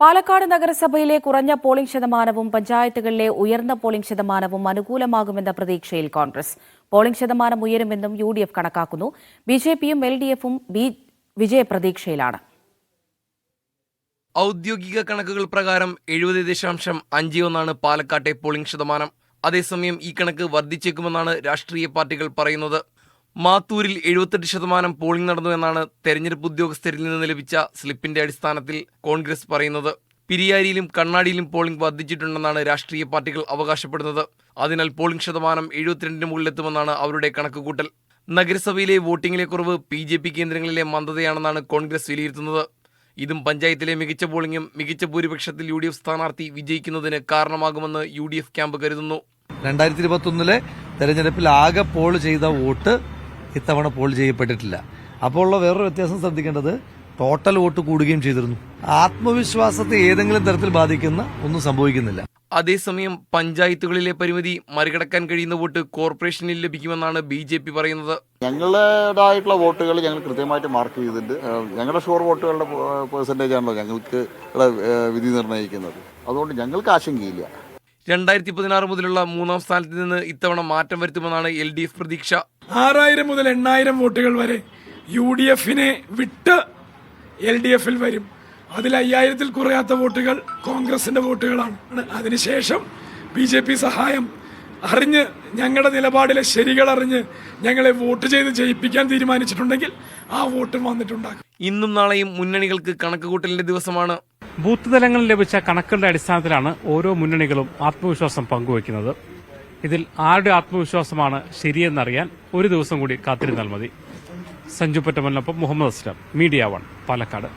പാലക്കാട് നഗരസഭയിലെ കുറഞ്ഞ പോളിംഗ് ശതമാനവും പഞ്ചായത്തുകളിലെ ഉയർന്ന പോളിംഗ് ശതമാനവും അനുകൂലമാകുമെന്ന പ്രതീക്ഷയിൽ കോൺഗ്രസ്. പോളിംഗ് ശതമാനം ഉയരുമെന്നും UDF കണക്കാക്കുന്നു. BJPയും LDFും വിജയപ്രതീക്ഷയിലാണ്. ഔദ്യോഗിക കണക്കുകൾ പ്രകാരം 70.51 പാലക്കാട്ടെ പോളിംഗ് ശതമാനം. അതേസമയം ഈ കണക്ക് വർദ്ധിച്ചേക്കുമെന്നാണ് രാഷ്ട്രീയ പാർട്ടികൾ പറയുന്നത്. മാത്തൂരിൽ 78% പോളിംഗ് നടന്നുവെന്നാണ് തെരഞ്ഞെടുപ്പ് ഉദ്യോഗസ്ഥരിൽ നിന്ന് ലഭിച്ച സ്ലിപ്പിന്റെ അടിസ്ഥാനത്തിൽ കോൺഗ്രസ് പറയുന്നത്. പിരിയാരിയിലും കണ്ണാടിയിലും പോളിംഗ് വർദ്ധിച്ചിട്ടുണ്ടെന്നാണ് രാഷ്ട്രീയ പാർട്ടികൾ അവകാശപ്പെടുന്നത്. അതിനാൽ പോളിംഗ് ശതമാനം 72-ന് മുകളിലെത്തുമെന്നാണ് അവരുടെ കണക്കുകൂട്ടൽ. നഗരസഭയിലെ വോട്ടിംഗിലെ കുറവ് BJP കേന്ദ്രങ്ങളിലെ മന്ദതയാണെന്നാണ് കോൺഗ്രസ് വിലയിരുത്തുന്നത്. ഇതും പഞ്ചായത്തിലെ മികച്ച പോളിംഗും മികച്ച ഭൂരിപക്ഷത്തിൽ UDF സ്ഥാനാർത്ഥി വിജയിക്കുന്നതിന് കാരണമാകുമെന്ന് UDF ക്യാമ്പ് കരുതുന്നു. 2021 തെരഞ്ഞെടുപ്പിൽ ആകെ പോൾ ചെയ്ത വോട്ട് ഇത്തവണ പോൾ ചെയ്യപ്പെട്ടിട്ടില്ല. അപ്പോൾ ഉള്ള വേറൊരു വ്യത്യാസം ശ്രദ്ധിക്കേണ്ടത്, ടോട്ടൽ വോട്ട് കൂടുകയും ചെയ്തിരുന്നു. ആത്മവിശ്വാസത്തെ ഏതെങ്കിലും തരത്തിൽ ബാധിക്കുന്ന ഒന്നും സംഭവിക്കുന്നില്ല. അതേസമയം പഞ്ചായത്തുകളിലെ പരിമിതി മറികടക്കാൻ കഴിയുന്ന വോട്ട് കോർപ്പറേഷനിൽ ലഭിക്കുമെന്നാണ് BJP പറയുന്നത്. ഞങ്ങളുടേതായിട്ടുള്ള വോട്ടുകൾ ഞങ്ങൾ കൃത്യമായിട്ട് മാർക്ക് ചെയ്തിട്ടുണ്ട്. ഞങ്ങളുടെ ഷുവർ വോട്ടുകളുടെ പെർസെൻറ്റേജ് ആണല്ലോ ഞങ്ങൾക്ക് വിധി നിർണ്ണയിക്കുന്നത്. അതുകൊണ്ട് ഞങ്ങൾക്ക് ആശങ്കയില്ല. 2016 മുതലുള്ള 3ാം സ്ഥാനത്ത് നിന്ന് ഇത്തവണ മാറ്റം വരുത്തുമെന്നാണ് LDF പ്രതീക്ഷ. 6000 മുതൽ 8000 വോട്ടുകൾ വരെ UDFനെ വിട്ട് LDFിൽ വരും. അതിൽ 5000-ൽ കുറയാത്ത വോട്ടുകൾ കോൺഗ്രസിന്റെ വോട്ടുകളാണ്. അതിനുശേഷം BJP സഹായം അറിഞ്ഞ് ഞങ്ങളുടെ നിലപാടിലെ ശരികൾ അറിഞ്ഞ് ഞങ്ങളെ വോട്ട് ചെയ്ത് ജയിപ്പിക്കാൻ തീരുമാനിച്ചിട്ടുണ്ടെങ്കിൽ ആ വോട്ടും വന്നിട്ടുണ്ടാകും. ഇന്നും നാളെയും മുന്നണികൾക്ക് കണക്കുകൂട്ടലിന്റെ ദിവസമാണ്. ബൂത്ത് തലങ്ങളിൽ ലഭിച്ച കണക്കുകളുടെ അടിസ്ഥാനത്തിലാണ് ഓരോ മുന്നണികളും ആത്മവിശ്വാസം പങ്കുവയ്ക്കുന്നത്. ഇതിൽ ആരുടെ ആത്മവിശ്വാസമാണ് ശരിയെന്നറിയാൻ ഒരു ദിവസം കൂടി കാത്തിരുന്നാൽ മതി. സഞ്ജു പറ്റമലിനൊപ്പം മുഹമ്മദ് അസ്ലം, മീഡിയ 1, പാലക്കാട്.